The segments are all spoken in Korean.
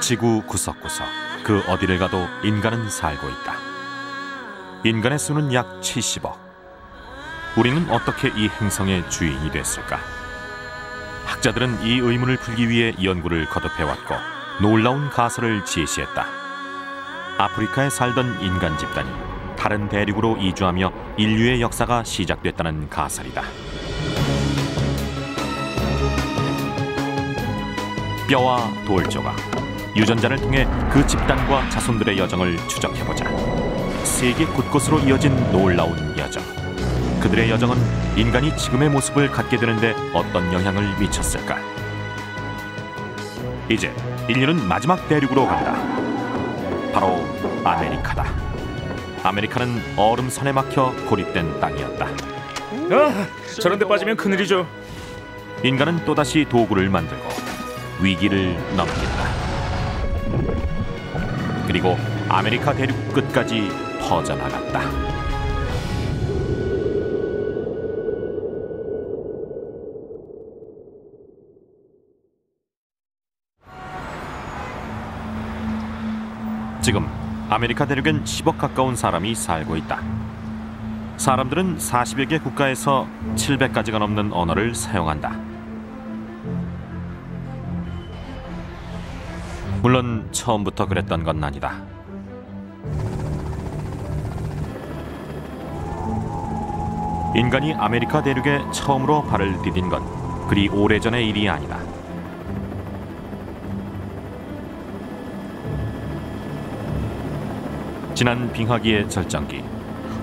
지구 구석구석 그 어디를 가도 인간은 살고 있다. 인간의 수는 약 70억. 우리는 어떻게 이 행성의 주인이 됐을까? 학자들은 이 의문을 풀기 위해 연구를 거듭해왔고 놀라운 가설을 제시했다. 아프리카에 살던 인간 집단이 다른 대륙으로 이주하며 인류의 역사가 시작됐다는 가설이다. 뼈와 돌 조각, 유전자를 통해 그 집단과 자손들의 여정을 추적해보자. 세계 곳곳으로 이어진 놀라운 여정. 그들의 여정은 인간이 지금의 모습을 갖게 되는데 어떤 영향을 미쳤을까? 이제 인류는 마지막 대륙으로 간다. 바로 아메리카다. 아메리카는 얼음선에 막혀 고립된 땅이었다. 저런 데 빠지면 큰일이죠. 인간은 또다시 도구를 만들고 위기를 넘긴다. 그리고 아메리카 대륙 끝까지 퍼져나갔다. 지금 아메리카 대륙엔 10억 가까운 사람이 살고 있다. 사람들은 40여 개 국가에서 700가지가 넘는 언어를 사용한다. 물론 처음부터 그랬던 건 아니다. 인간이 아메리카 대륙에 처음으로 발을 디딘 건 그리 오래전의 일이 아니다. 지난 빙하기의 절정기,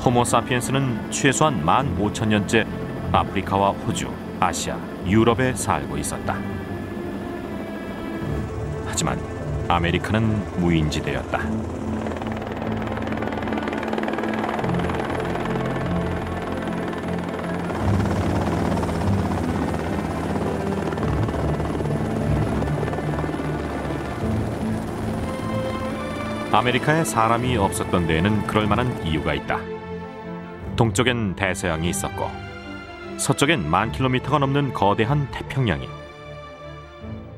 호모사피엔스는 최소한 15,000년째 아프리카와 호주, 아시아, 유럽에 살고 있었다. 하지만 아메리카는 무인지대였다. 아메리카에 사람이 없었던 데에는 그럴 만한 이유가 있다. 동쪽엔 대서양이 있었고 서쪽엔 10,000km가 넘는 거대한 태평양이,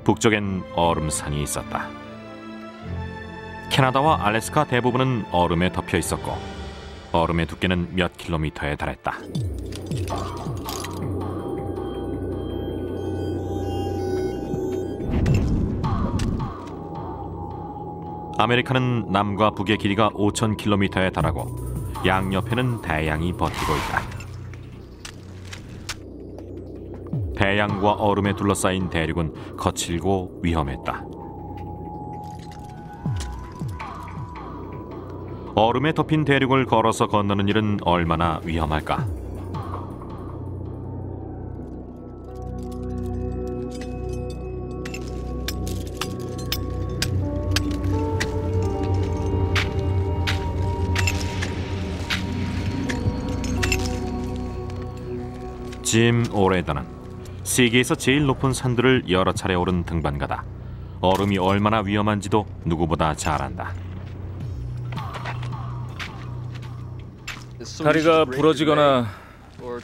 북쪽엔 얼음산이 있었다. 캐나다와 알래스카 대부분은 얼음에 덮여 있었고 얼음의 두께는 몇 킬로미터에 달했다. 아메리카는 남과 북의 길이가 5,000km에 달하고 양옆에는 대양이 버티고 있다. 대양과 얼음에 둘러싸인 대륙은 거칠고 위험했다. 얼음에 덮인 대륙을 걸어서 건너는 일은 얼마나 위험할까? 짐 오레더는 세계에서 제일 높은 산들을 여러 차례 오른 등반가다. 얼음이 얼마나 위험한지도 누구보다 잘 안다. 다리가 부러지거나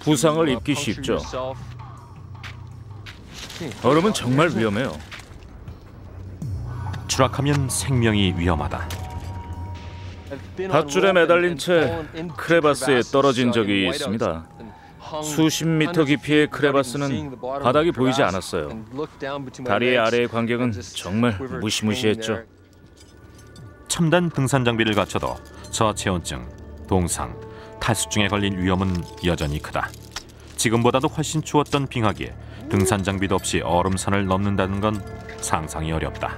부상을 입기 쉽죠. 얼음은 정말 위험해요. 추락하면 생명이 위험하다. 밧줄에 매달린 채 크레바스에 떨어진 적이 있습니다. 수십 미터 깊이의 크레바스는 바닥이 보이지 않았어요. 다리 아래의 간격은 정말 무시무시했죠. 첨단 등산 장비를 갖춰도 저체온증, 동상, 탈수증에 걸릴 위험은 여전히 크다. 지금보다도 훨씬 추웠던 빙하기에 등산 장비도 없이 얼음산을 넘는다는 건 상상이 어렵다.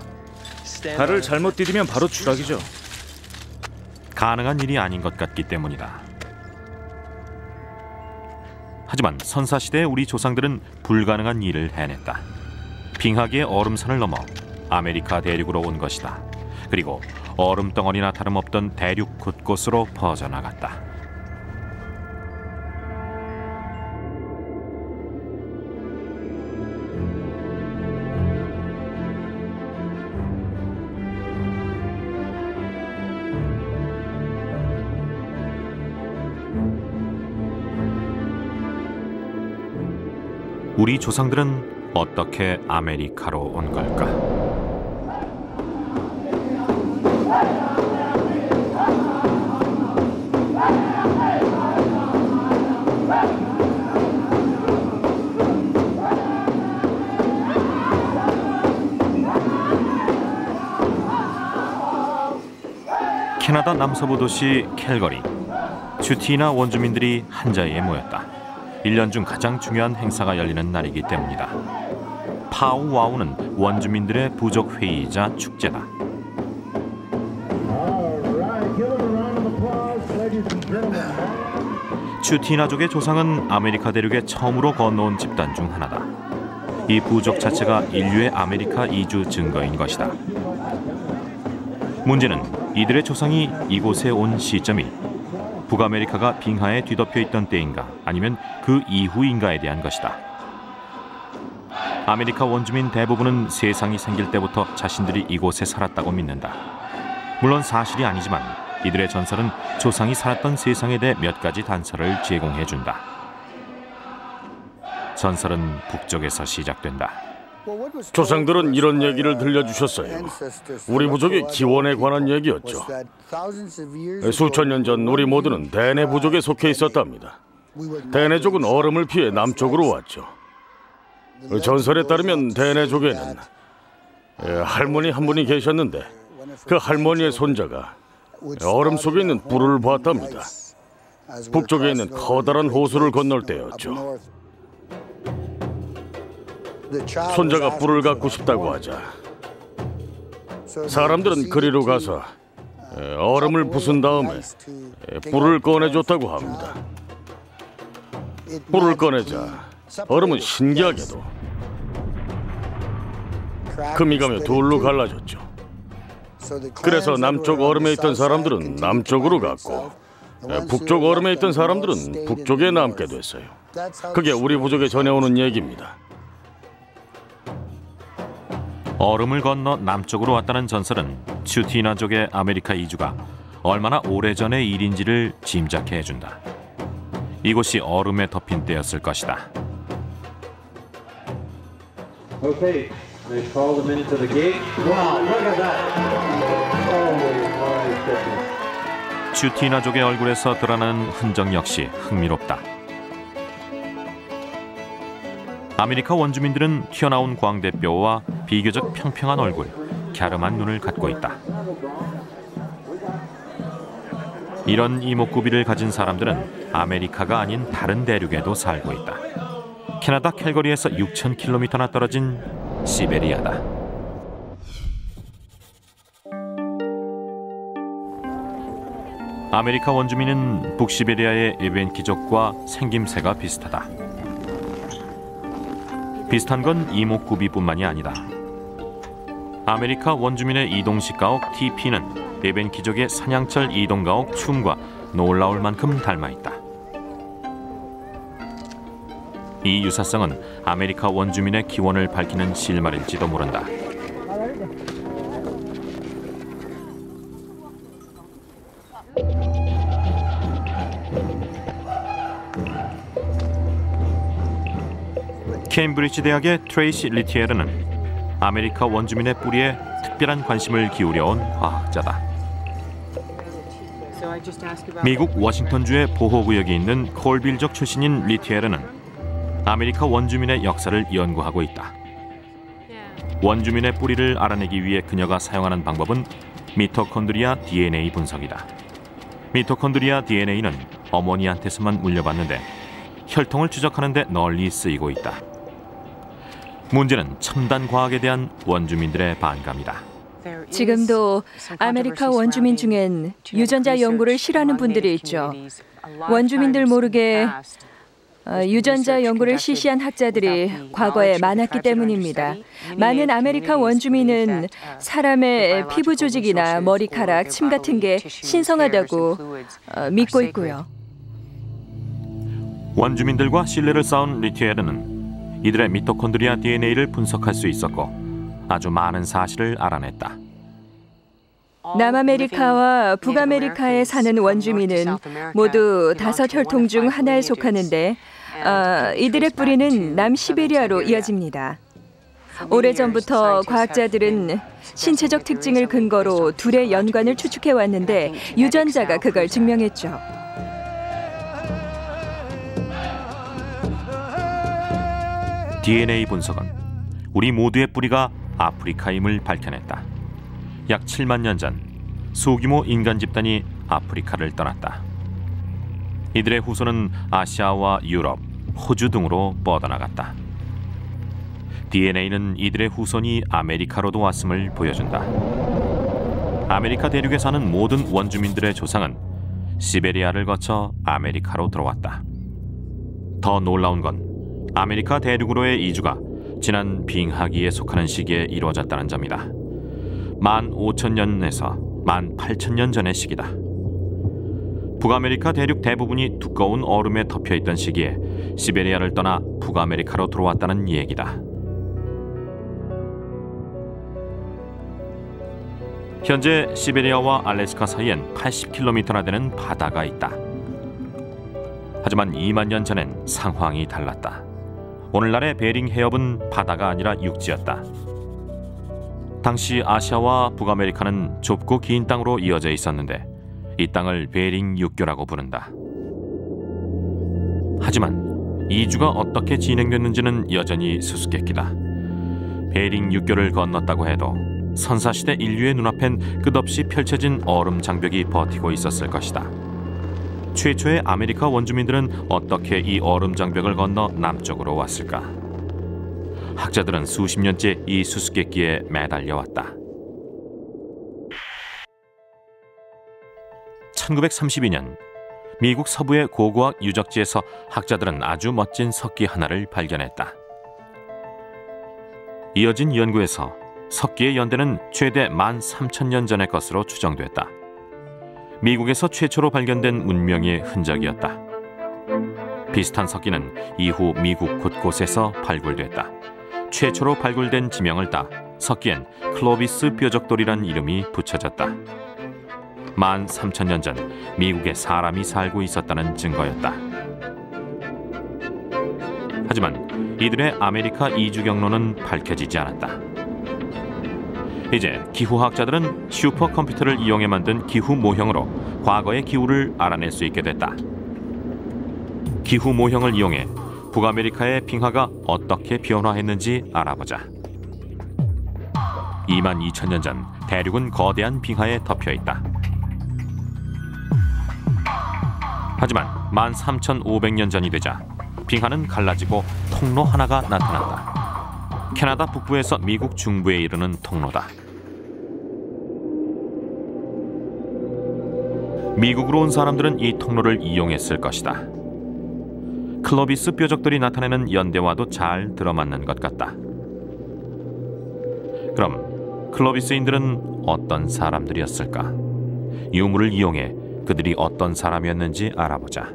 발을 잘못 디디면 바로 추락이죠. 가능한 일이 아닌 것 같기 때문이다. 하지만 선사시대의 우리 조상들은 불가능한 일을 해냈다. 빙하기의 얼음산을 넘어 아메리카 대륙으로 온 것이다. 그리고 얼음덩어리나 다름없던 대륙 곳곳으로 퍼져나갔다. 우리 조상들은 어떻게 아메리카로 온 걸까? 캐나다 남서부 도시 캘거리. 츄티나 원주민들이 한 자리에 모였다. 1년 중 가장 중요한 행사가 열리는 날이기 때문이다. 파우와우는 원주민들의 부족 회의이자 축제다. 츄티나족의 조상은 아메리카 대륙에 처음으로 건너온 집단 중 하나다. 이 부족 자체가 인류의 아메리카 이주 증거인 것이다. 문제는 이들의 조상이 이곳에 온 시점이 북아메리카가 빙하에 뒤덮여 있던 때인가 아니면 그 이후인가에 대한 것이다. 아메리카 원주민 대부분은 세상이 생길 때부터 자신들이 이곳에 살았다고 믿는다. 물론 사실이 아니지만 이들의 전설은 조상이 살았던 세상에 대해 몇 가지 단서를 제공해준다. 전설은 북쪽에서 시작된다. 조상들은 이런 얘기를 들려주셨어요. 우리 부족의 기원에 관한 얘기였죠. 수천 년 전 우리 모두는 데네 부족에 속해 있었답니다. 데네족은 얼음을 피해 남쪽으로 왔죠. 전설에 따르면 데네족에는 할머니 한 분이 계셨는데 그 할머니의 손자가 얼음 속에 있는 불을 봤답니다. 북쪽에 있는 커다란 호수를 건널 때였죠. 손자가 불을 갖고 싶다고 하자 사람들은 그리로 가서 얼음을 부순 다음에 불을 꺼내줬다고 합니다. 불을 꺼내자 얼음은 신기하게도 금이 가며 둘로 갈라졌죠. 그래서 남쪽 얼음에 있던 사람들은 남쪽으로 갔고 북쪽 얼음에 있던 사람들은 북쪽에 남게 됐어요. 그게 우리 부족에 전해오는 얘기입니다. 얼음을 건너 남쪽으로 왔다는 전설은 츄티나족의 아메리카 이주가 얼마나 오래전의 일인지를 짐작해 해준다. 이곳이 얼음에 덮인 때였을 것이다. Okay, they call them into the gate. Wow, look at that! Oh my goodness. 츄티나족의 얼굴에서 드러나는 흔적 역시 흥미롭다. 아메리카 원주민들은 튀어나온 광대뼈와 비교적 평평한 얼굴, 갸름한 눈을 갖고 있다. 이런 이목구비를 가진 사람들은 아메리카가 아닌 다른 대륙에도 살고 있다. 캐나다 캘거리에서 6,000km나 떨어진 시베리아다. 아메리카 원주민은 북시베리아의 에벤키족과 생김새가 비슷하다. 비슷한 건 이목구비뿐만이 아니다. 아메리카 원주민의 이동식 가옥 TP는 에벤키족의 사냥철 이동 가옥 춤과 놀라울 만큼 닮아있다. 이 유사성은 아메리카 원주민의 기원을 밝히는 실마리일지도 모른다. 케임브리지 대학의 트레이시 리티에르는 아메리카 원주민의 뿌리에 특별한 관심을 기울여온 과학자다. 미국 워싱턴주의 보호구역에 있는 콜빌족 출신인 리티에르는 아메리카 원주민의 역사를 연구하고 있다. 원주민의 뿌리를 알아내기 위해 그녀가 사용하는 방법은 미토콘드리아 DNA 분석이다. 미토콘드리아 DNA는 어머니한테서만 물려받는데 혈통을 추적하는 데 널리 쓰이고 있다. 문제는 첨단 과학에 대한 원주민들의 반감이다. 지금도 아메리카 원주민 중엔 유전자 연구를 싫어하는 분들이 있죠. 원주민들 모르게 유전자 연구를 실시한 학자들이 과거에 많았기 때문입니다. 많은 아메리카 원주민은 사람의 피부 조직이나 머리카락, 침 같은 게 신성하다고 믿고 있고요. 원주민들과 신뢰를 쌓은 리티에르는 이들의 미토콘드리아 DNA를 분석할 수 있었고 아주 많은 사실을 알아냈다. 남아메리카와 북아메리카에 사는 원주민은 모두 5혈통 중 하나에 속하는데 이들의 뿌리는 남시베리아로 이어집니다. 오래전부터 과학자들은 신체적 특징을 근거로 둘의 연관을 추측해왔는데 유전자가 그걸 증명했죠. DNA 분석은 우리 모두의 뿌리가 아프리카임을 밝혀냈다. 약 7만 년 전 소규모 인간 집단이 아프리카를 떠났다. 이들의 후손은 아시아와 유럽, 호주 등으로 뻗어나갔다. DNA는 이들의 후손이 아메리카로도 왔음을 보여준다. 아메리카 대륙에 사는 모든 원주민들의 조상은 시베리아를 거쳐 아메리카로 들어왔다. 더 놀라운 건 아메리카 대륙으로의 이주가 지난 빙하기에 속하는 시기에 이루어졌다는 점이다. 15,000년에서 18,000년 전의 시기다. 북아메리카 대륙 대부분이 두꺼운 얼음에 덮여있던 시기에 시베리아를 떠나 북아메리카로 들어왔다는 얘기다. 현재 시베리아와 알래스카 사이엔 80km나 되는 바다가 있다. 하지만 2만 년 전엔 상황이 달랐다. 오늘날의 베링 해협은 바다가 아니라 육지였다. 당시 아시아와 북아메리카는 좁고 긴 땅으로 이어져 있었는데 이 땅을 베링 육교라고 부른다. 하지만 이주가 어떻게 진행됐는지는 여전히 수수께끼다. 베링 육교를 건넜다고 해도 선사시대 인류의 눈앞엔 끝없이 펼쳐진 얼음 장벽이 버티고 있었을 것이다. 최초의 아메리카 원주민들은 어떻게 이 얼음 장벽을 건너 남쪽으로 왔을까? 학자들은 수십 년째 이 수수께끼에 매달려 왔다. 1932년 미국 서부의 고고학 유적지에서 학자들은 아주 멋진 석기 하나를 발견했다. 이어진 연구에서 석기의 연대는 최대 13,000년 전의 것으로 추정됐다. 미국에서 최초로 발견된 문명의 흔적이었다. 비슷한 석기는 이후 미국 곳곳에서 발굴됐다. 최초로 발굴된 지명을 따 석기엔 클로비스 뾰족돌이란 이름이 붙여졌다. 13,000년 전 미국에 사람이 살고 있었다는 증거였다. 하지만 이들의 아메리카 이주 경로는 밝혀지지 않았다. 이제 기후학자들은 슈퍼컴퓨터를 이용해 만든 기후 모형으로 과거의 기후를 알아낼 수 있게 됐다. 기후 모형을 이용해 북아메리카의 빙하가 어떻게 변화했는지 알아보자. 22,000년 전 대륙은 거대한 빙하에 덮여 있다. 하지만 13,500년 전이 되자 빙하는 갈라지고 통로 하나가 나타난다. 캐나다 북부에서 미국 중부에 이르는 통로다. 미국으로 온 사람들은 이 통로를 이용했을 것이다. 클로비스 뾰족들이 나타내는 연대와도 잘 들어맞는 것 같다. 그럼 클로비스인들은 어떤 사람들이었을까? 유물을 이용해 그들이 어떤 사람이었는지 알아보자.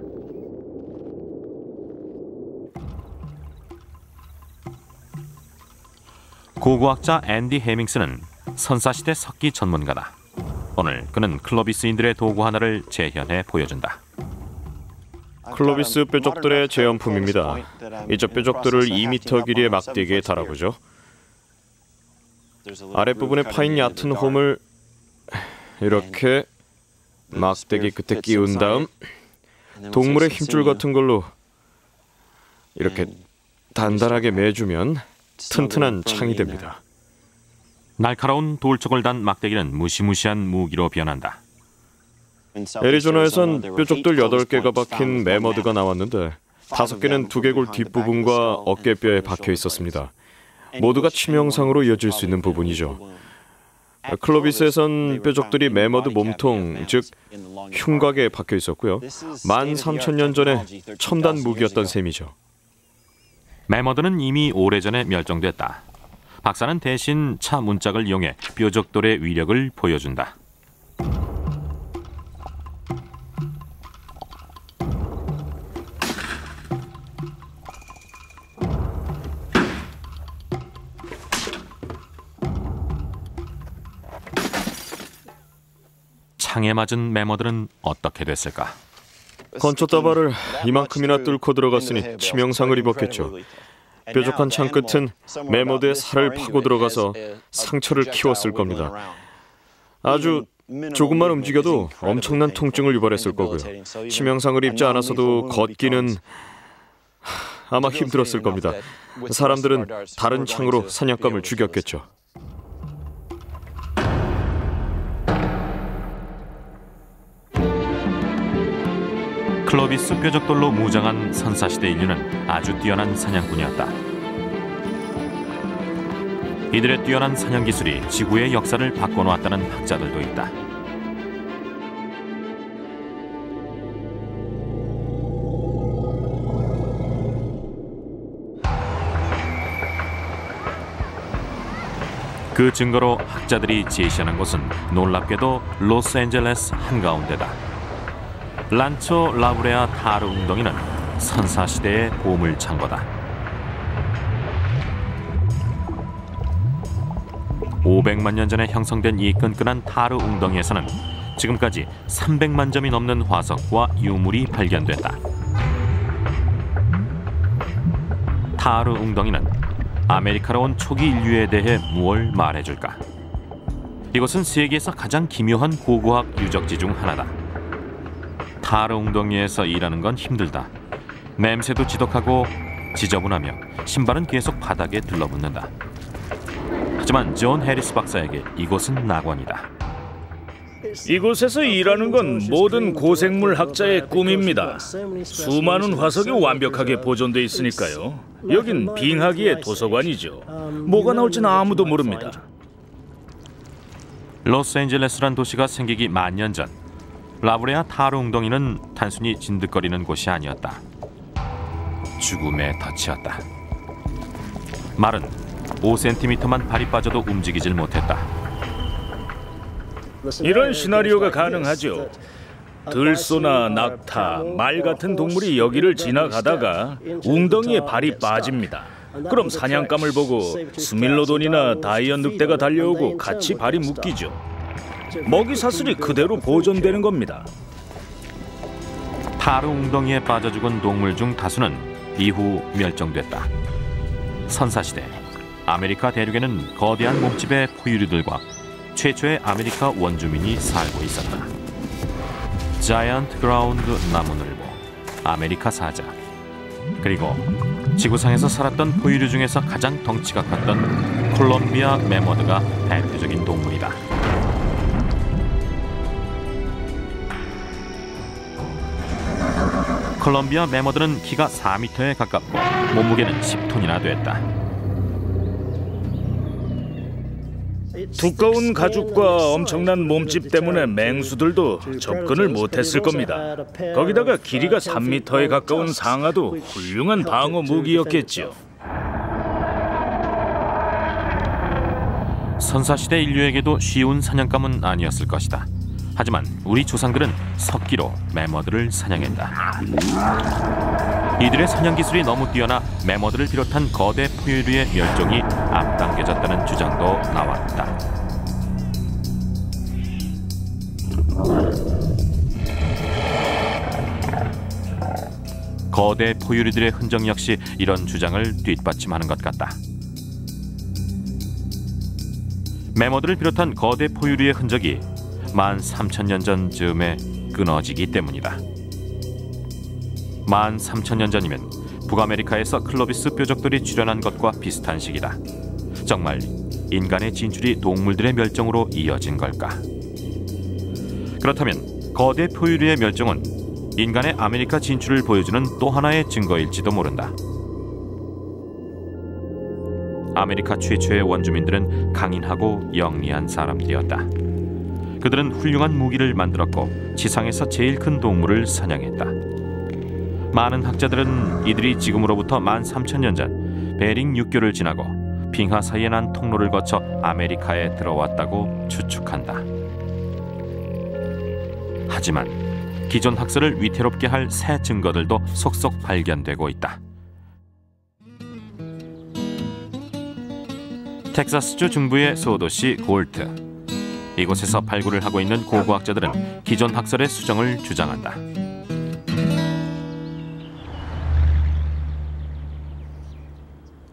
고고학자 앤디 헤밍스는 선사시대 석기 전문가다. 오늘 그는 클로비스인들의 도구 하나를 재현해 보여준다. 클로비스 뾰족들의 재현품입니다. 이제 뾰족들을 2m 길이의 막대기에 달아보죠. 아랫부분에 파인 얕은 홈을 이렇게 막대기 끝에 끼운 다음 동물의 힘줄 같은 걸로 이렇게 단단하게 매주면 튼튼한 창이 됩니다. 날카로운 돌촉을 단 막대기는 무시무시한 무기로 변한다. 애리조나에선 뾰족들 8개가 박힌 매머드가 나왔는데 5개는 두개골 뒷부분과 어깨뼈에 박혀 있었습니다. 모두가 치명상으로 이어질 수 있는 부분이죠. 클로비스에선 뾰족들이 매머드 몸통, 즉 흉곽에 박혀 있었고요. 13,000년 전에 첨단 무기였던 셈이죠. 매머드는 이미 오래전에 멸종됐다. 박사는 대신 차 문짝을 이용해 뾰족돌의 위력을 보여준다. 창에 맞은 매머들은 어떻게 됐을까? 건초다발을 이만큼이나 뚫고 들어갔으니 치명상을 입었겠죠. 뾰족한 창 끝은 매머드의 살을 파고 들어가서 상처를 키웠을 겁니다. 아주 조금만 움직여도 엄청난 통증을 유발했을 거고요. 치명상을 입지 않았어도 걷기는 아마 힘들었을 겁니다. 사람들은 다른 창으로 사냥감을 죽였겠죠. 클로비스 뾰족돌로 무장한 선사시대 인류는 아주 뛰어난 사냥꾼이었다. 이들의 뛰어난 사냥 기술이 지구의 역사를 바꿔놓았다는 학자들도 있다. 그 증거로 학자들이 제시하는 곳은 놀랍게도 로스앤젤레스 한가운데다. 란초 라브레아 타르 웅덩이는 선사시대의 보물창고다. 500만 년 전에 형성된 이 끈끈한 타르 웅덩이에서는 지금까지 300만 점이 넘는 화석과 유물이 발견됐다. 타르 웅덩이는 아메리카로 온 초기 인류에 대해 무엇을 말해줄까? 이것은 세계에서 가장 기묘한 고고학 유적지 중 하나다. 타르 웅덩이에서 일하는 건 힘들다. 냄새도 지독하고 지저분하며 신발은 계속 바닥에 들러붙는다. 하지만 존 해리스 박사에게 이곳은 낙원이다. 이곳에서 일하는 건 모든 고생물 학자의 꿈입니다. 수많은 화석이 완벽하게 보존돼 있으니까요. 여긴 빙하기의 도서관이죠. 뭐가 나올지는 아무도 모릅니다. 로스앤젤레스란 도시가 생기기 만년 전 라브레아 타르 웅덩이는 단순히 진득거리는 곳이 아니었다. 죽음의 덫이었다. 말은 5cm만 발이 빠져도 움직이질 못했다. 이런 시나리오가 가능하죠. 들소나 낙타, 말 같은 동물이 여기를 지나가다가 웅덩이에 발이 빠집니다. 그럼 사냥감을 보고 스밀로돈이나 다이언 늑대가 달려오고 같이 발이 묶이죠. 먹이 사슬이 그대로 보존되는 겁니다. 타르 웅덩이에 빠져 죽은 동물 중 다수는 이후 멸종됐다. 선사시대 아메리카 대륙에는 거대한 몸집의 포유류들과 최초의 아메리카 원주민이 살고 있었다. 자이언트 그라운드 나무늘보, 아메리카 사자, 그리고 지구상에서 살았던 포유류 중에서 가장 덩치가 컸던 콜롬비아 매머드가 대표적인 동물이다. 콜롬비아 매머드는 키가 4m에 가깝고 몸무게는 10톤이나 됐다. 두꺼운 가죽과 엄청난 몸집 때문에 맹수들도 접근을 못했을 겁니다. 거기다가 길이가 3m에 가까운 상아도 훌륭한 방어 무기였겠죠. 선사시대 인류에게도 쉬운 사냥감은 아니었을 것이다. 하지만 우리 조상들은 석기로 매머드를 사냥했다. 이들의 사냥 기술이 너무 뛰어나 매머드를 비롯한 거대 포유류의 멸종이 앞당겨졌다는 주장도 나왔다. 거대 포유류들의 흔적 역시 이런 주장을 뒷받침하는 것 같다. 매머드를 비롯한 거대 포유류의 흔적이 13,000년 전쯤에 끊어지기 때문이다. 13,000년 전이면 북아메리카에서 클로비스 뾰족들이 출현한 것과 비슷한 시기다. 정말 인간의 진출이 동물들의 멸종으로 이어진 걸까? 그렇다면 거대 포유류의 멸종은 인간의 아메리카 진출을 보여주는 또 하나의 증거일지도 모른다. 아메리카 최초의 원주민들은 강인하고 영리한 사람들이었다. 그들은 훌륭한 무기를 만들었고 지상에서 제일 큰 동물을 사냥했다. 많은 학자들은 이들이 지금으로부터 13,000년 전 베링 육교를 지나고 빙하 사이에 난 통로를 거쳐 아메리카에 들어왔다고 추측한다. 하지만 기존 학설을 위태롭게 할 새 증거들도 속속 발견되고 있다. 텍사스주 중부의 소도시 골트. 이곳에서 발굴을 하고 있는 고고학자들은 기존 학설의 수정을 주장한다.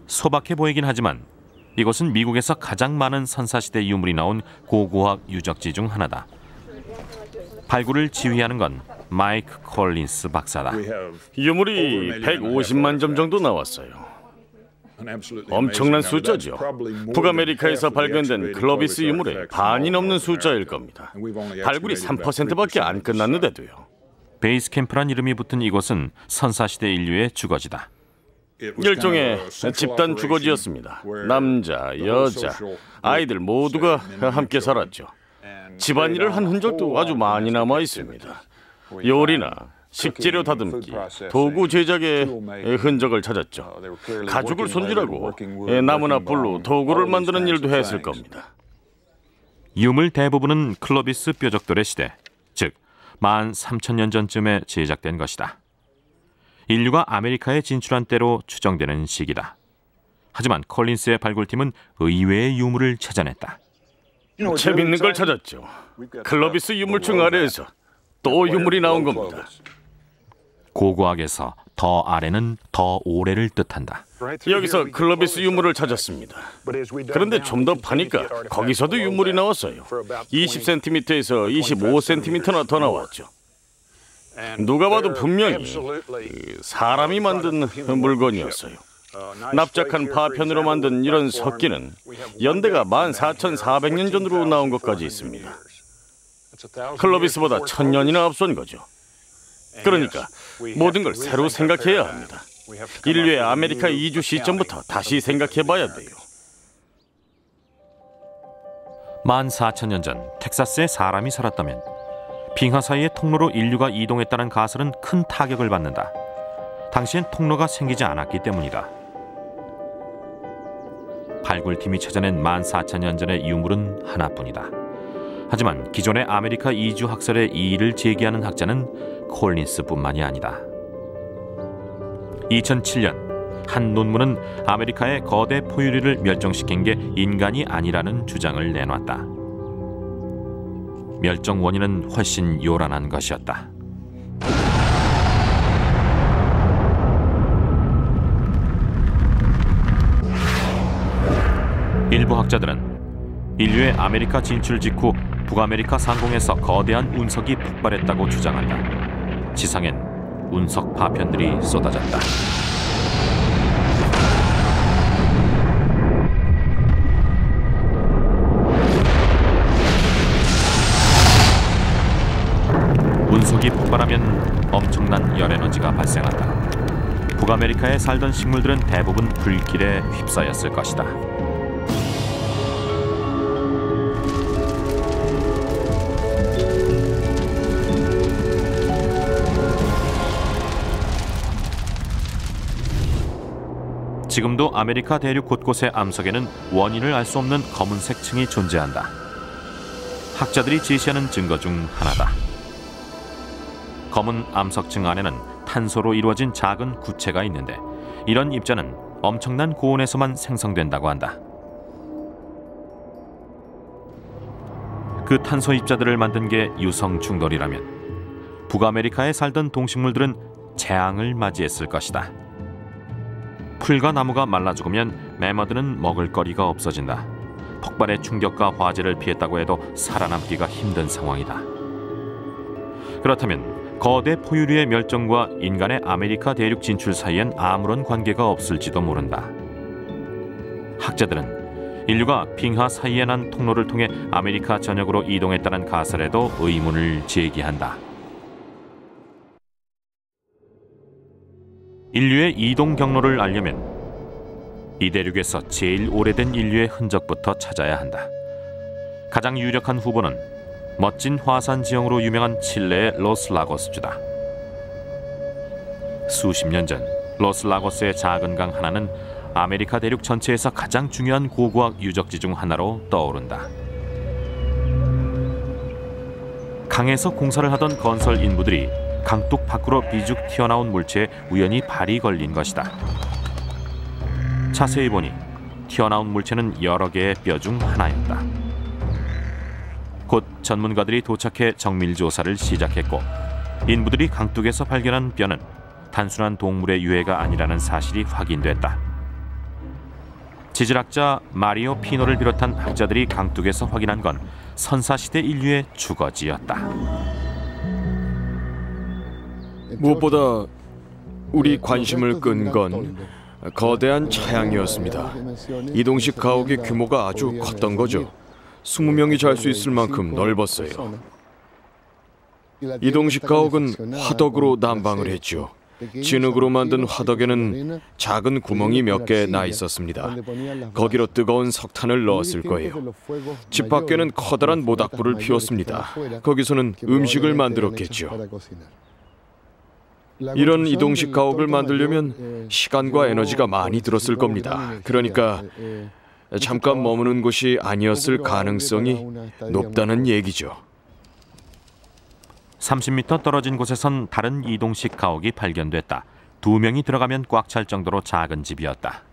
소박해 보이긴 하지만 이곳은 미국에서 가장 많은 선사시대 유물이 나온 고고학 유적지 중 하나다. 발굴을 지휘하는 건 마이크 콜린스 박사다. 유물이 150만 점 정도 나왔어요. 엄청난 숫자죠. 북아메리카에서 발견된 클로비스 유물의 반이 넘는 숫자일 겁니다. 발굴이 3%밖에 안 끝났는데도요. 베이스 캠프란 이름이 붙은 이곳은 선사시대 인류의 주거지다. 일종의 집단 주거지였습니다. 남자, 여자, 아이들 모두가 함께 살았죠. 집안일을 한 흔적도 아주 많이 남아 있습니다. 요리나 식재료 다듬기, 도구 제작의 흔적을 찾았죠. 가죽을 손질하고 나무나 불로 도구를 만드는 일도 했을 겁니다. 유물 대부분은 클로비스 뾰족돌의 시대, 즉 13,000년 전쯤에 제작된 것이다. 인류가 아메리카에 진출한 때로 추정되는 시기다. 하지만 콜린스의 발굴팀은 의외의 유물을 찾아냈다. 재밌는 걸 찾았죠. 클로비스 유물층 아래에서 또 유물이 나온 겁니다. 고고학에서 더 아래는 더 오래를 뜻한다. 여기서 클로비스 유물을 찾았습니다. 그런데 좀 더 파니까 거기서도 유물이 나왔어요. 20cm에서 25cm나 더 나왔죠. 누가 봐도 분명히 사람이 만든 물건이었어요. 납작한 파편으로 만든 이런 석기는 연대가 14,400년 전으로 나온 것까지 있습니다. 클로비스보다 1000년이나 앞선 거죠. 그러니까 모든 걸 새로 생각해야 합니다. 인류의 아메리카 이주 시점부터 다시 생각해봐야 돼요. 14,000년 전 텍사스에 사람이 살았다면 빙하 사이의 통로로 인류가 이동했다는 가설은 큰 타격을 받는다. 당시엔 통로가 생기지 않았기 때문이다. 발굴팀이 찾아낸 14,000년 전의 유물은 하나뿐이다. 하지만 기존의 아메리카 이주 학설에 이의를 제기하는 학자는 콜린스뿐만이 아니다. 2007년 한 논문은 아메리카의 거대 포유류를 멸종시킨 게 인간이 아니라는 주장을 내놨다. 멸종 원인은 훨씬 요란한 것이었다. 일부 학자들은 인류의 아메리카 진출 직후 북아메리카 상공에서 거대한 운석이 폭발했다고 주장한다. 지상엔 운석 파편들이 쏟아졌다. 운석이 폭발하면 엄청난 열에너지가 발생한다. 북아메리카에 살던 식물들은 대부분 불길에 휩싸였을 것이다. 지금도 아메리카 대륙 곳곳의 암석에는 원인을 알 수 없는 검은색 층이 존재한다. 학자들이 제시하는 증거 중 하나다. 검은 암석층 안에는 탄소로 이루어진 작은 구체가 있는데 이런 입자는 엄청난 고온에서만 생성된다고 한다. 그 탄소 입자들을 만든 게 유성 충돌이라면 북아메리카에 살던 동식물들은 재앙을 맞이했을 것이다. 풀과 나무가 말라 죽으면 매머드는 먹을 거리가 없어진다. 폭발의 충격과 화재를 피했다고 해도 살아남기가 힘든 상황이다. 그렇다면 거대 포유류의 멸종과 인간의 아메리카 대륙 진출 사이엔 아무런 관계가 없을지도 모른다. 학자들은 인류가 빙하 사이에 난 통로를 통해 아메리카 전역으로 이동했다는 가설에도 의문을 제기한다. 인류의 이동 경로를 알려면 이 대륙에서 제일 오래된 인류의 흔적부터 찾아야 한다. 가장 유력한 후보는 멋진 화산 지형으로 유명한 칠레의 로스라고스주다. 수십 년 전 로스라고스의 작은 강 하나는 아메리카 대륙 전체에서 가장 중요한 고고학 유적지 중 하나로 떠오른다. 강에서 공사를 하던 건설 인부들이 강둑 밖으로 비죽 튀어나온 물체에 우연히 발이 걸린 것이다. 자세히 보니 튀어나온 물체는 여러 개의 뼈 중 하나였다. 곧 전문가들이 도착해 정밀 조사를 시작했고 인부들이 강둑에서 발견한 뼈는 단순한 동물의 유해가 아니라는 사실이 확인됐다. 지질학자 마리오 피노를 비롯한 학자들이 강둑에서 확인한 건 선사시대 인류의 주거지였다. 무엇보다 우리 관심을 끈 건 거대한 차양이었습니다. 이동식 가옥의 규모가 아주 컸던 거죠. 20명이 잘 수 있을 만큼 넓었어요. 이동식 가옥은 화덕으로 난방을 했죠. 진흙으로 만든 화덕에는 작은 구멍이 몇 개 나 있었습니다. 거기로 뜨거운 석탄을 넣었을 거예요. 집 밖에는 커다란 모닥불을 피웠습니다. 거기서는 음식을 만들었겠죠. 이런 이동식 가옥을 만들려면 시간과 에너지가 많이 들었을 겁니다. 그러니까 잠깐 머무는 곳이 아니었을 가능성이 높다는 얘기죠. 30m 떨어진 곳에선 다른 이동식 가옥이 발견됐다. 2명이 들어가면 꽉 찰 정도로 작은 집이었다.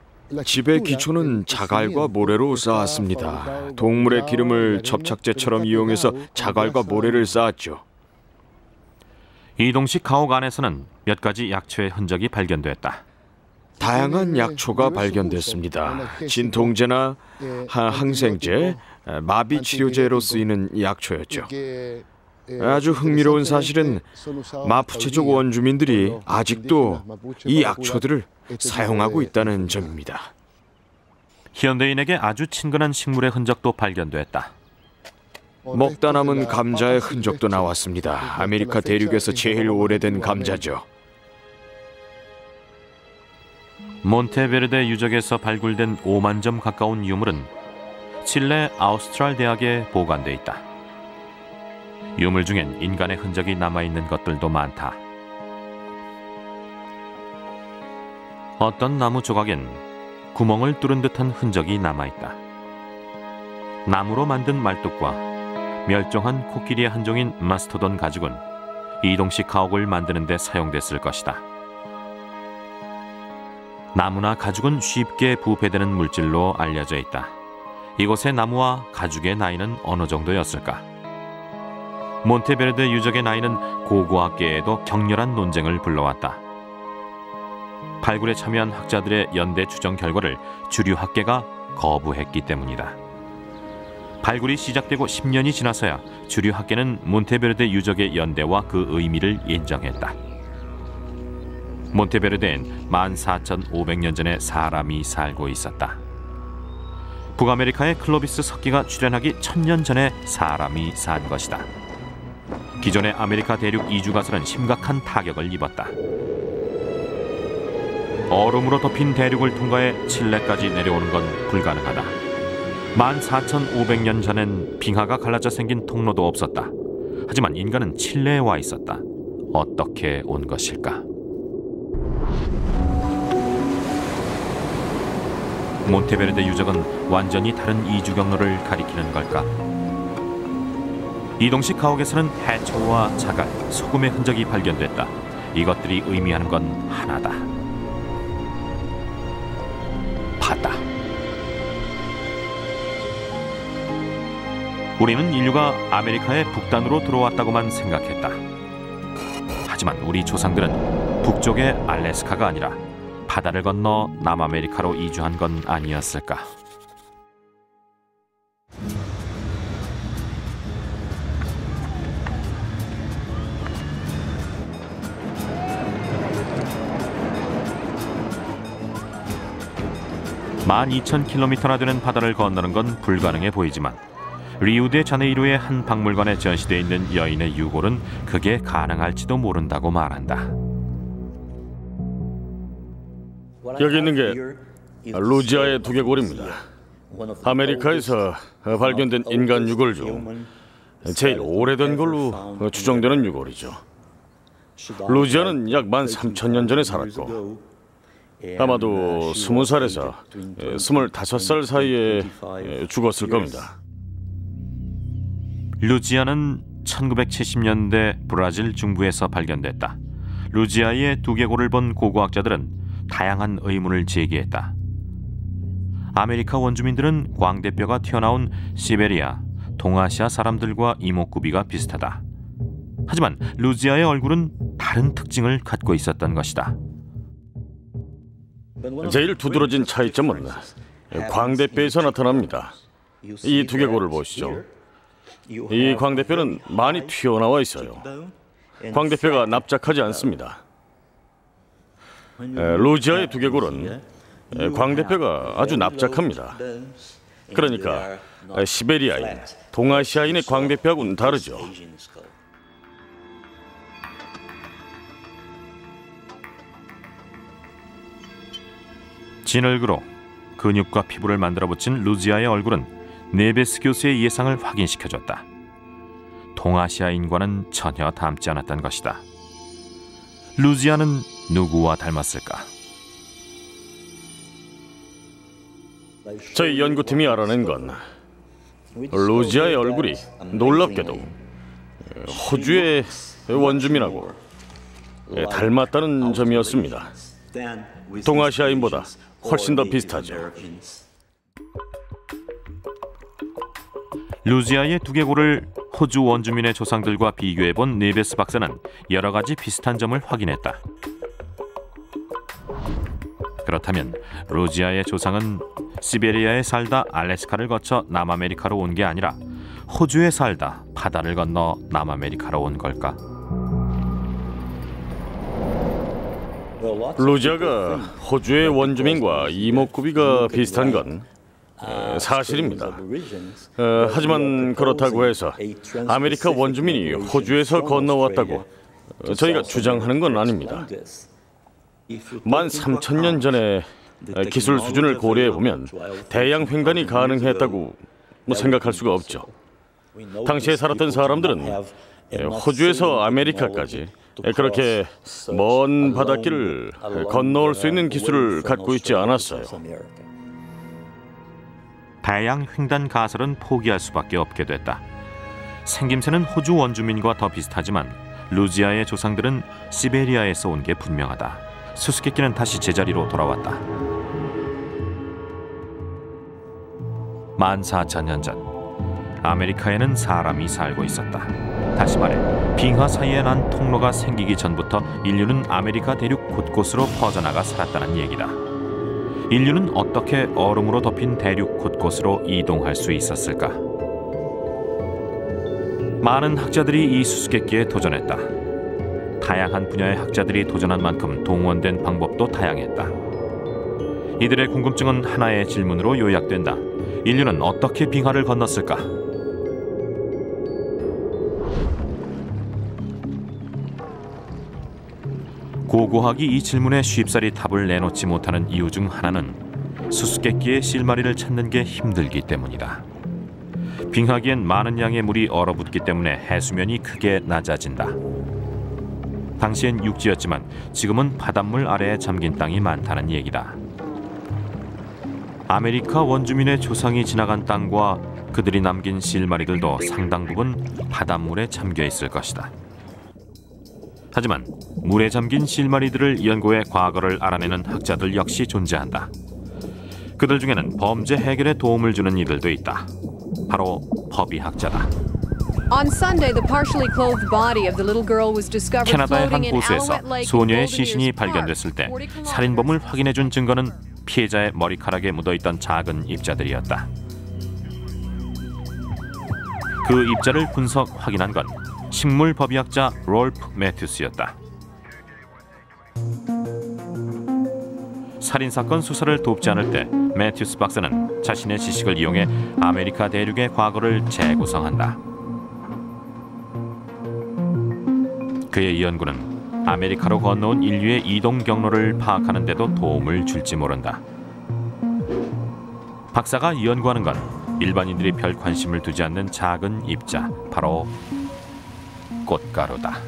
집의 기초는 자갈과 모래로 쌓았습니다. 동물의 기름을 접착제처럼 이용해서 자갈과 모래를 쌓았죠. 이동식 가옥 안에서는 몇 가지 약초의 흔적이 발견됐다. 다양한 약초가 발견됐습니다. 진통제나 항생제, 마비 치료제로 쓰이는 약초였죠. 아주 흥미로운 사실은 마푸체족 원주민들이 아직도 이 약초들을 사용하고 있다는 점입니다. 현대인에게 아주 친근한 식물의 흔적도 발견됐다. 먹다 남은 감자의 흔적도 나왔습니다. 아메리카 대륙에서 제일 오래된 감자죠. 몬테베르데 유적에서 발굴된 5만 점 가까운 유물은 칠레 아우스트랄 대학에 보관돼 있다. 유물 중엔 인간의 흔적이 남아있는 것들도 많다. 어떤 나무 조각엔 구멍을 뚫은 듯한 흔적이 남아있다. 나무로 만든 말뚝과 멸종한 코끼리의 한 종인 마스토돈 가죽은 이동식 가옥을 만드는 데 사용됐을 것이다. 나무나 가죽은 쉽게 부패되는 물질로 알려져 있다. 이곳의 나무와 가죽의 나이는 어느 정도였을까? 몬테베르데 유적의 나이는 고고학계에도 격렬한 논쟁을 불러왔다. 발굴에 참여한 학자들의 연대 추정 결과를 주류 학계가 거부했기 때문이다. 발굴이 시작되고 10년이 지나서야 주류 학계는 몬테베르데 유적의 연대와 그 의미를 인정했다. 몬테베르데엔 14,500년 전에 사람이 살고 있었다. 북아메리카의 클로비스 석기가 출현하기 1000년 전에 사람이 산 것이다. 기존의 아메리카 대륙 이주 가설은 심각한 타격을 입었다. 얼음으로 덮인 대륙을 통과해 칠레까지 내려오는 건 불가능하다. 14,500년 전엔 빙하가 갈라져 생긴 통로도 없었다. 하지만 인간은 칠레에 와 있었다. 어떻게 온 것일까? 몬테베르데 유적은 완전히 다른 이주 경로를 가리키는 걸까? 이동식 가옥에서는 해초와 자갈, 소금의 흔적이 발견됐다. 이것들이 의미하는 건 하나다. 바다. 우리는 인류가 아메리카의 북단으로 들어왔다고만 생각했다. 하지만 우리 조상들은 북쪽의 알래스카가 아니라 바다를 건너 남아메리카로 이주한 건 아니었을까? 만 2,000km나 되는 바다를 건너는 건 불가능해 보이지만 리우데자네이루의 한 박물관에 전시되어 있는 여인의 유골은 그게 가능할지도 모른다고 말한다. 여기 있는 게 루지아의 두개골입니다. 아메리카에서 발견된 인간 유골 중 제일 오래된 걸로 추정되는 유골이죠. 루지아는 약 13,000년 전에 살았고 아마도 20살에서 25살 사이에 죽었을 겁니다. 루지아는 1970년대 브라질 중부에서 발견됐다. 루지아의 두개골을 본 고고학자들은 다양한 의문을 제기했다. 아메리카 원주민들은 광대뼈가 튀어나온 시베리아, 동아시아 사람들과 이목구비가 비슷하다. 하지만 루지아의 얼굴은 다른 특징을 갖고 있었던 것이다. 제일 두드러진 차이점은 광대뼈에서 나타납니다. 이 두개골을 보시죠. 이 광대뼈는 많이 튀어나와 있어요. 광대뼈가 납작하지 않습니다. 루지아의 두개골은 광대뼈가 아주 납작합니다. 그러니까 시베리아인, 동아시아인의 광대뼈하고는 다르죠. 진흙으로 근육과 피부를 만들어 붙인 루지아의 얼굴은 네베스 교수의 예상을 확인시켜줬다. 동아시아인과는 전혀 닮지 않았던 것이다. 루지아는 누구와 닮았을까? 저희 연구팀이 알아낸 건 루지아의 얼굴이 놀랍게도 호주의 원주민하고 닮았다는 점이었습니다. 동아시아인보다 훨씬 더 비슷하죠. 루지아의 두개골을 호주 원주민의 조상들과 비교해본 네베스 박사는 여러 가지 비슷한 점을 확인했다. 그렇다면 루지아의 조상은 시베리아에 살다 알래스카를 거쳐 남아메리카로 온 게 아니라 호주에 살다 바다를 건너 남아메리카로 온 걸까? 루지아가 호주의 원주민과 이목구비가 비슷한 건 사실입니다. 하지만 그렇다고 해서 아메리카 원주민이 호주에서 건너왔다고 저희가 주장하는 건 아닙니다. 13,000년 전에 기술 수준을 고려해보면 대양 횡단이 가능했다고 생각할 수가 없죠. 당시에 살았던 사람들은 호주에서 아메리카까지 그렇게 먼 바닷길을 건너올 수 있는 기술을 갖고 있지 않았어요. 대양 횡단 가설은 포기할 수밖에 없게 됐다. 생김새는 호주 원주민과 더 비슷하지만 루지아의 조상들은 시베리아에서 온 게 분명하다. 수수께끼는 다시 제자리로 돌아왔다. 14,000년 전 아메리카에는 사람이 살고 있었다. 다시 말해 빙하 사이에 난 통로가 생기기 전부터 인류는 아메리카 대륙 곳곳으로 퍼져나가 살았다는 얘기다. 인류는 어떻게 얼음으로 덮인 대륙 곳곳으로 이동할 수 있었을까? 많은 학자들이 이 수수께끼에 도전했다. 다양한 분야의 학자들이 도전한 만큼 동원된 방법도 다양했다. 이들의 궁금증은 하나의 질문으로 요약된다. 인류는 어떻게 빙하를 건넜을까? 고고학이 이 질문에 쉽사리 답을 내놓지 못하는 이유 중 하나는 수수께끼의 실마리를 찾는 게 힘들기 때문이다. 빙하기엔 많은 양의 물이 얼어붙기 때문에 해수면이 크게 낮아진다. 당시엔 육지였지만 지금은 바닷물 아래에 잠긴 땅이 많다는 얘기다. 아메리카 원주민의 조상이 지나간 땅과 그들이 남긴 실마리들도 상당 부분 바닷물에 잠겨 있을 것이다. 하지만 물에 잠긴 실마리들을 연구해 과거를 알아내는 학자들 역시 존재한다. 그들 중에는 범죄 해결에 도움을 주는 이들도 있다. 바로 법의학자다. 캐나다의 한 호수에서 소녀의 시신이 발견됐을 때 살인범을 확인해준 증거는 피해자의 머리카락에 묻어있던 작은 입자들이었다. 그 입자를 분석 확인한 건 식물법의학자 롤프 매튜스였다. 살인사건 수사를 돕지 않을 때 매튜스 박사는 자신의 지식을 이용해 아메리카 대륙의 과거를 재구성한다. 그의 연구는 아메리카로 건너온 인류의 이동 경로를 파악하는 데도 도움을 줄지 모른다. 박사가 연구하는 건 일반인들이 별 관심을 두지 않는 작은 입자, 바로 꽃가루다.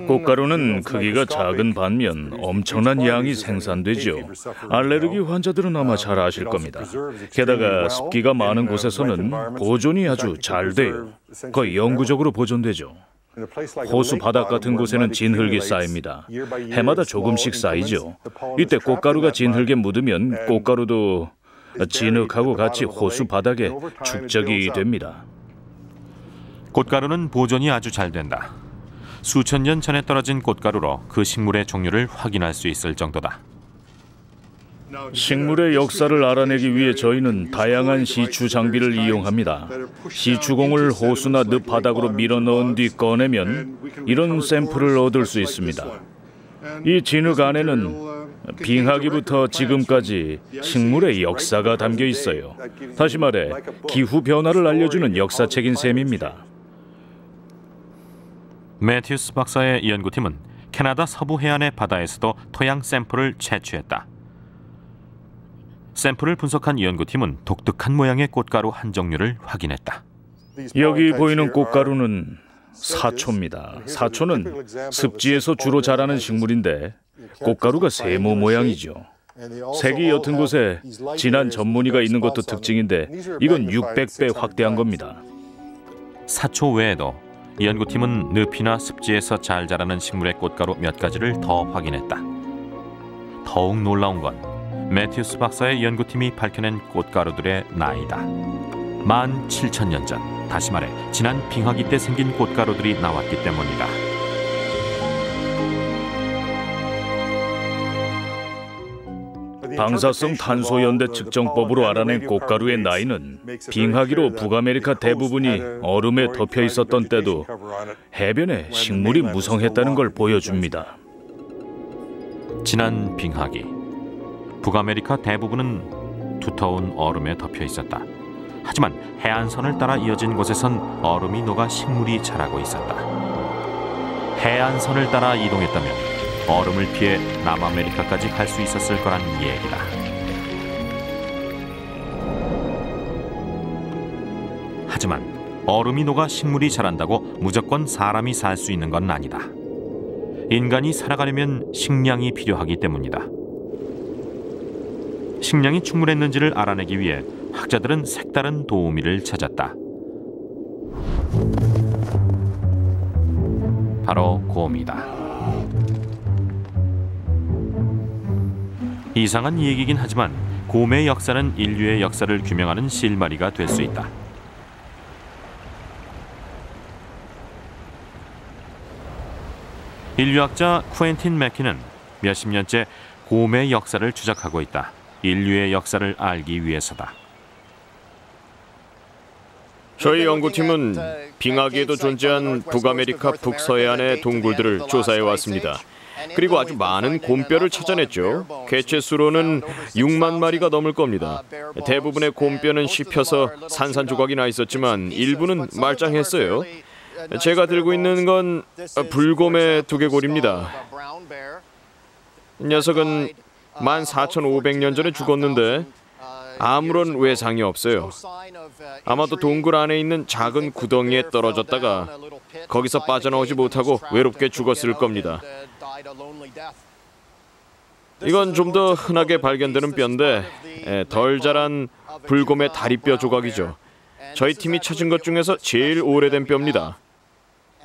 꽃가루는 크기가 작은 반면 엄청난 양이 생산되죠. 알레르기 환자들은 아마 잘 아실 겁니다. 게다가 습기가 많은 곳에서는 보존이 아주 잘 돼요. 거의 영구적으로 보존되죠. 호수 바닥 같은 곳에는 진흙이 쌓입니다. 해마다 조금씩 쌓이죠. 이때 꽃가루가 진흙에 묻으면 꽃가루도 진흙하고 같이 호수 바닥에 축적이 됩니다. 꽃가루는 보존이 아주 잘 된다. 수천 년 전에 떨어진 꽃가루로 그 식물의 종류를 확인할 수 있을 정도다. 식물의 역사를 알아내기 위해 저희는 다양한 시추 장비를 이용합니다. 시추공을 호수나 늪 바닥으로 밀어 넣은 뒤 꺼내면 이런 샘플을 얻을 수 있습니다. 이 진흙 안에는 빙하기부터 지금까지 식물의 역사가 담겨 있어요. 다시 말해 기후 변화를 알려주는 역사책인 셈입니다. 매튜스 박사의 연구팀은 캐나다 서부 해안의 바다에서도 토양 샘플을 채취했다. 샘플을 분석한 연구팀은 독특한 모양의 꽃가루 한 종류를 확인했다. 여기 보이는 꽃가루는 사초입니다. 사초는 습지에서 주로 자라는 식물인데 꽃가루가 세모 모양이죠. 색이 옅은 곳에 진한 전무늬가 있는 것도 특징인데 이건 600배 확대한 겁니다. 사초 외에도 연구팀은 늪이나 습지에서 잘 자라는 식물의 꽃가루 몇 가지를 더 확인했다. 더욱 놀라운 건 매튜스 박사의 연구팀이 밝혀낸 꽃가루들의 나이다. 17,000년 전, 다시 말해 지난 빙하기 때 생긴 꽃가루들이 나왔기 때문이다. 방사성 탄소 연대 측정법으로 알아낸 꽃가루의 나이는 빙하기로 북아메리카 대부분이 얼음에 덮여 있었던 때도 해변에 식물이 무성했다는 걸 보여줍니다. 지난 빙하기, 북아메리카 대부분은 두터운 얼음에 덮여 있었다. 하지만 해안선을 따라 이어진 곳에선 얼음이 녹아 식물이 자라고 있었다. 해안선을 따라 이동했다면 얼음을 피해 남아메리카까지 갈 수 있었을 거란 얘기다. 하지만 얼음이 녹아 식물이 자란다고 무조건 사람이 살 수 있는 건 아니다. 인간이 살아가려면 식량이 필요하기 때문이다. 식량이 충분했는지를 알아내기 위해 학자들은 색다른 도우미를 찾았다. 바로 곰이다. 이상한 얘기긴 하지만 곰의 역사는 인류의 역사를 규명하는 실마리가 될 수 있다. 인류학자 쿠엔틴 매키는 몇십 년째 곰의 역사를 추적하고 있다. 인류의 역사를 알기 위해서다. 저희 연구팀은 빙하기에도 존재한 북아메리카 북서해안의 동굴들을 조사해 왔습니다. 그리고 아주 많은 곰뼈를 찾아냈죠. 개체 수로는 6만 마리가 넘을 겁니다. 대부분의 곰뼈는 씹혀서 산산조각이 나 있었지만 일부는 말짱했어요. 제가 들고 있는 건 불곰의 두개골입니다. 녀석은 14,500년 전에 죽었는데 아무런 외상이 없어요. 아마도 동굴 안에 있는 작은 구덩이에 떨어졌다가 거기서 빠져나오지 못하고 외롭게 죽었을 겁니다. 이건 좀 더 흔하게 발견되는 뼈인데 덜 자란 불곰의 다리뼈 조각이죠. 저희 팀이 찾은 것 중에서 제일 오래된 뼈입니다.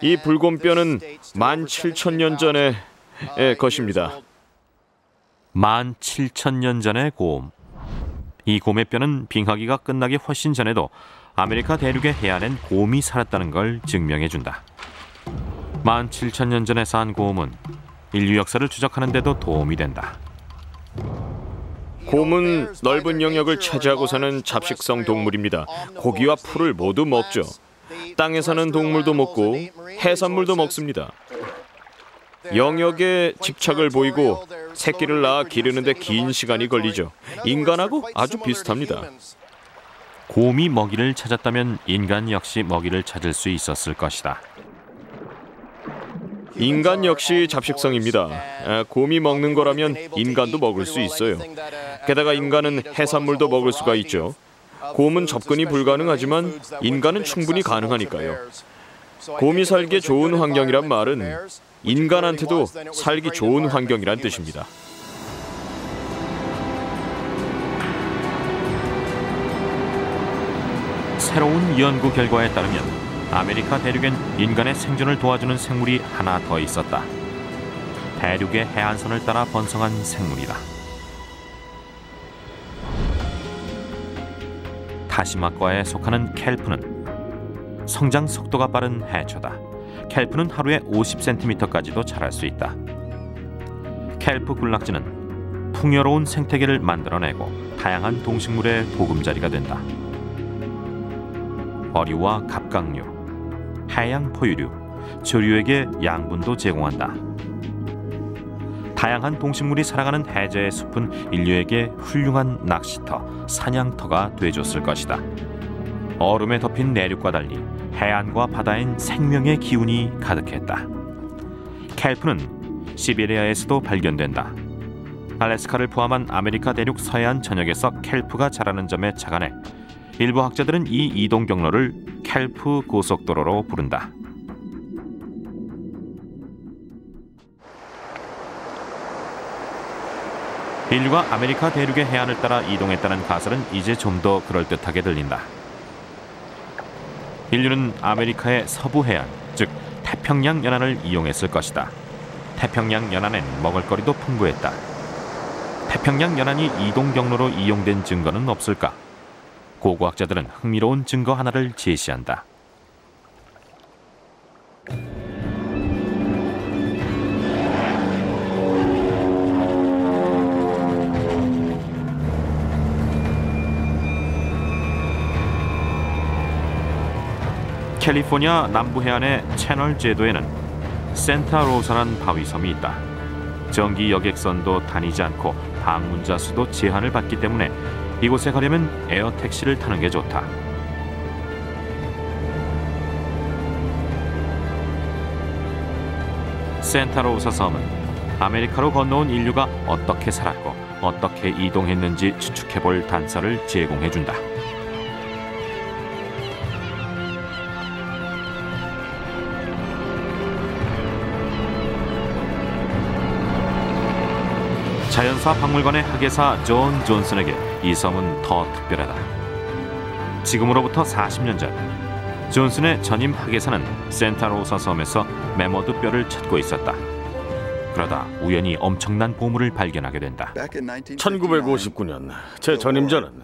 이 불곰뼈는 17,000년 전의 것입니다. 17,000년 전의 곰. 이 곰의 뼈는 빙하기가 끝나기 훨씬 전에도 아메리카 대륙의 해안엔 곰이 살았다는 걸 증명해준다. 17,000년 전에 산 곰은 인류 역사를 추적하는 데도 도움이 된다. 곰은 넓은 영역을 차지하고 사는 잡식성 동물입니다. 고기와 풀을 모두 먹죠. 땅에 사는 동물도 먹고 해산물도 먹습니다. 영역에 집착을 보이고 새끼를 낳아 기르는데 긴 시간이 걸리죠. 인간하고 아주 비슷합니다. 곰이 먹이를 찾았다면 인간 역시 먹이를 찾을 수 있었을 것이다. 인간 역시 잡식성입니다. 곰이 먹는 거라면 인간도 먹을 수 있어요. 게다가 인간은 해산물도 먹을 수가 있죠. 곰은 접근이 불가능하지만 인간은 충분히 가능하니까요. 곰이 살기에 좋은 환경이란 말은 인간한테도 살기 좋은 환경이란 뜻입니다. 새로운 연구 결과에 따르면 아메리카 대륙엔 인간의 생존을 도와주는 생물이 하나 더 있었다. 대륙의 해안선을 따라 번성한 생물이다. 다시마과에 속하는 켈프는 성장 속도가 빠른 해초다. 켈프는 하루에 50cm까지도 자랄 수 있다. 켈프 군락지는 풍요로운 생태계를 만들어내고 다양한 동식물의 보금자리가 된다. 어류와 갑각류, 해양 포유류, 조류에게 양분도 제공한다. 다양한 동식물이 살아가는 해저의 숲은 인류에게 훌륭한 낚시터, 사냥터가 되어줬을 것이다. 얼음에 덮인 내륙과 달리 해안과 바다엔 생명의 기운이 가득했다. 켈프는 시베리아에서도 발견된다. 알래스카를 포함한 아메리카 대륙 서해안 전역에서 켈프가 자라는 점에 착안해 일부 학자들은 이 이동 경로를 켈프 고속도로로 부른다. 인류가 아메리카 대륙의 해안을 따라 이동했다는 가설은 이제 좀 더 그럴듯하게 들린다. 인류는 아메리카의 서부 해안, 즉 태평양 연안을 이용했을 것이다. 태평양 연안엔 먹을거리도 풍부했다. 태평양 연안이 이동 경로로 이용된 증거는 없을까? 고고학자들은 흥미로운 증거 하나를 제시한다. 캘리포니아 남부 해안의 채널 제도에는 센타로사란 바위섬이 있다. 정기 여객선도 다니지 않고 방문자 수도 제한을 받기 때문에 이곳에 가려면 에어택시를 타는 게 좋다. 센타로사 섬은 아메리카로 건너온 인류가 어떻게 살았고 어떻게 이동했는지 추측해볼 단서를 제공해준다. 자연사 박물관의 학예사 존 존슨에게 이 섬은 더 특별하다. 지금으로부터 40년 전 존슨의 전임 학예사는 센타로사 섬에서 매머드 뼈를 찾고 있었다. 그러다 우연히 엄청난 보물을 발견하게 된다. 1959년 제 전임자는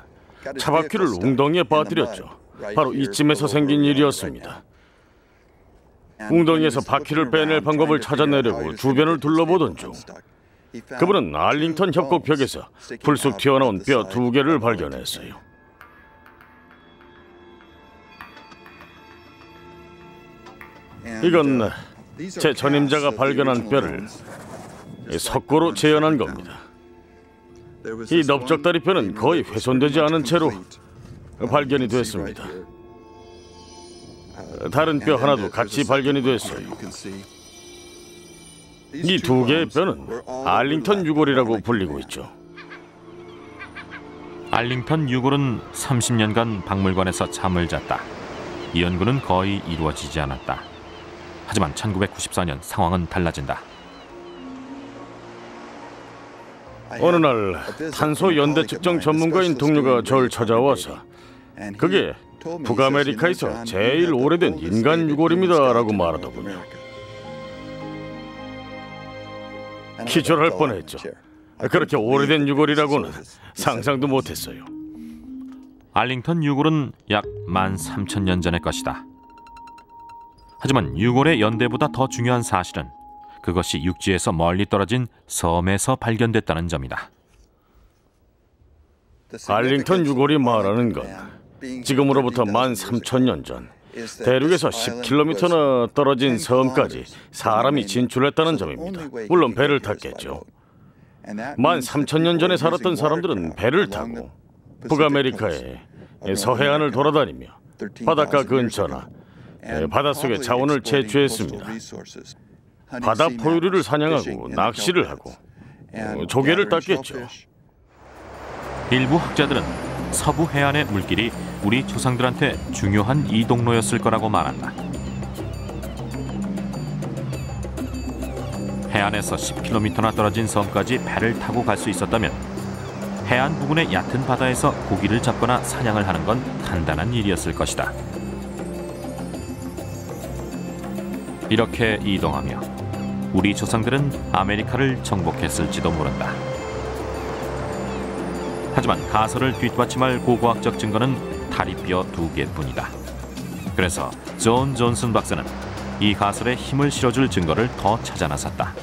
차바퀴를 웅덩이에 빠뜨렸죠. 바로 이쯤에서 생긴 일이었습니다. 웅덩이에서 바퀴를 빼낼 방법을 찾아내려고 주변을 둘러보던 중 그분은 알링턴 협곡벽에서 불쑥 튀어나온 뼈 2개를 발견했어요. 이건 제 전임자가 발견한 뼈를 석고로 재현한 겁니다. 이 넓적다리 뼈는 거의 훼손되지 않은 채로 발견이 됐습니다. 다른 뼈 하나도 같이 발견이 됐어요. 이 2개의 뼈는 알링턴 유골이라고 불리고 있죠. 알링턴 유골은 30년간 박물관에서 잠을 잤다. 이 연구는 거의 이루어지지 않았다. 하지만 1994년 상황은 달라진다. 어느 날 탄소 연대 측정 전문가인 동료가 저를 찾아와서 그게 북아메리카에서 제일 오래된 인간 유골입니다라고 말하더군요. 기절할 뻔했죠. 그렇게 오래된 유골이라고는 상상도 못했어요. 알링턴 유골은 약 13,000년 전의 것이다. 하지만 유골의 연대보다 더 중요한 사실은 그것이 육지에서 멀리 떨어진 섬에서 발견됐다는 점이다. 알링턴 유골이 말하는 건 지금으로부터 13,000년 전 대륙에서 10km나 떨어진 섬까지 사람이 진출했다는 점입니다. 물론 배를 탔겠죠. 13,000년 전에 살았던 사람들은 배를 타고 북아메리카의 서해안을 돌아다니며 바닷가 근처나 바닷속의 자원을 채취했습니다. 바다 포유류를 사냥하고 낚시를 하고 조개를 땄겠죠. 일부 학자들은 서부 해안의 물길이 우리 조상들한테 중요한 이동로였을 거라고 말한다. 해안에서 10km나 떨어진 섬까지 배를 타고 갈 수 있었다면 해안 부근의 얕은 바다에서 고기를 잡거나 사냥을 하는 건 간단한 일이었을 것이다. 이렇게 이동하며 우리 조상들은 아메리카를 정복했을지도 모른다. 하지만 가설을 뒷받침할 고고학적 증거는 다리뼈 2개뿐이다. 그래서 존 존슨 박사는 이 가설에 힘을 실어줄 증거를 더 찾아 나섰다.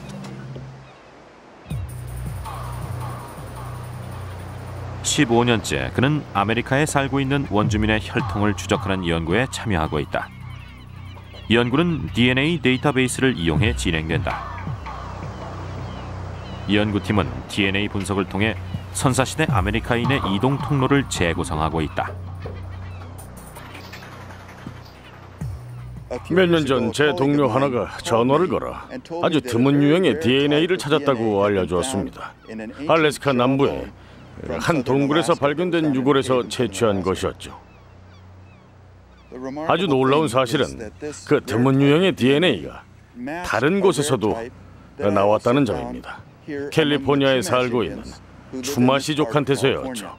(15년째) 그는 아메리카에 살고 있는 원주민의 혈통을 추적하는 연구에 참여하고 있다. 이 연구는 DNA 데이터베이스를 이용해 진행된다. 이 연구팀은 DNA 분석을 통해 선사시대 아메리카인의 이동 통로를 재구성하고 있다. 몇 년 전 제 동료 하나가 전화를 걸어 아주 드문 유형의 DNA를 찾았다고 알려주었습니다. 알래스카 남부의 한 동굴에서 발견된 유골에서 채취한 것이었죠. 아주 놀라운 사실은 그 드문 유형의 DNA가 다른 곳에서도 나왔다는 점입니다. 캘리포니아에 살고 있는 추마시족한테서였죠.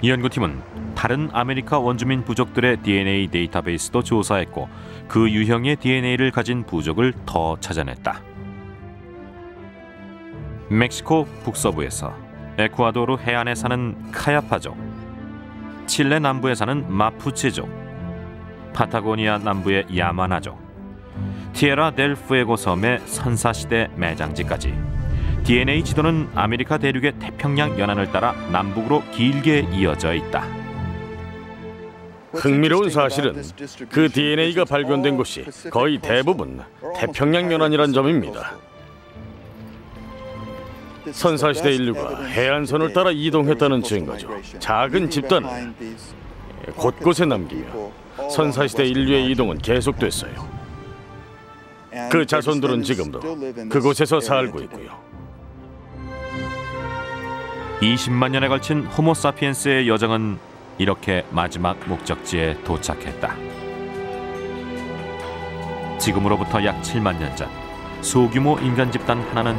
이 연구팀은 다른 아메리카 원주민 부족들의 DNA 데이터베이스도 조사했고 그 유형의 DNA를 가진 부족을 더 찾아냈다. 멕시코 북서부에서 에쿠아도르 해안에 사는 카야파족, 칠레 남부에 사는 마푸체족, 파타고니아 남부의 야마나족, 티에라 델 푸에고 섬의 선사시대 매장지까지 DNA 지도는 아메리카 대륙의 태평양 연안을 따라 남북으로 길게 이어져 있다. 흥미로운 사실은 그 DNA가 발견된 곳이 거의 대부분 태평양 연안이란 점입니다. 선사시대 인류가 해안선을 따라 이동했다는 증거죠. 작은 집단을 곳곳에 남기며 선사시대 인류의 이동은 계속됐어요. 그 자손들은 지금도 그곳에서 살고 있고요. 20만 년에 걸친 호모사피엔스의 여정은 이렇게 마지막 목적지에 도착했다. 지금으로부터 약 7만 년 전 소규모 인간 집단 하나는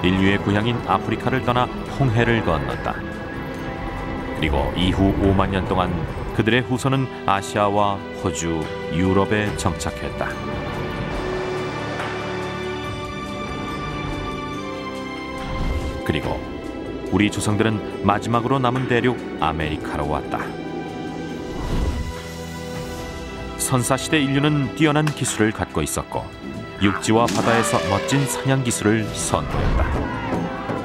인류의 고향인 아프리카를 떠나 홍해를 건넜다. 그리고 이후 5만 년 동안 그들의 후손은 아시아와 호주, 유럽에 정착했다. 그리고 우리 조상들은 마지막으로 남은 대륙 아메리카로 왔다. 선사시대 인류는 뛰어난 기술을 갖고 있었고 육지와 바다에서 멋진 사냥 기술을 선보였다.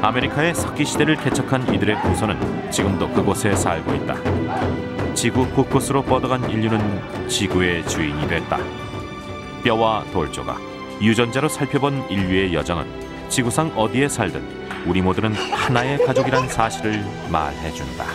아메리카의 석기시대를 개척한 이들의 후손은 지금도 그곳에 살고 있다. 지구 곳곳으로 뻗어간 인류는 지구의 주인이 됐다. 뼈와 돌조각, 유전자로 살펴본 인류의 여정은 지구상 어디에 살든 우리 모두는 하나의 가족이란 사실을 말해준다.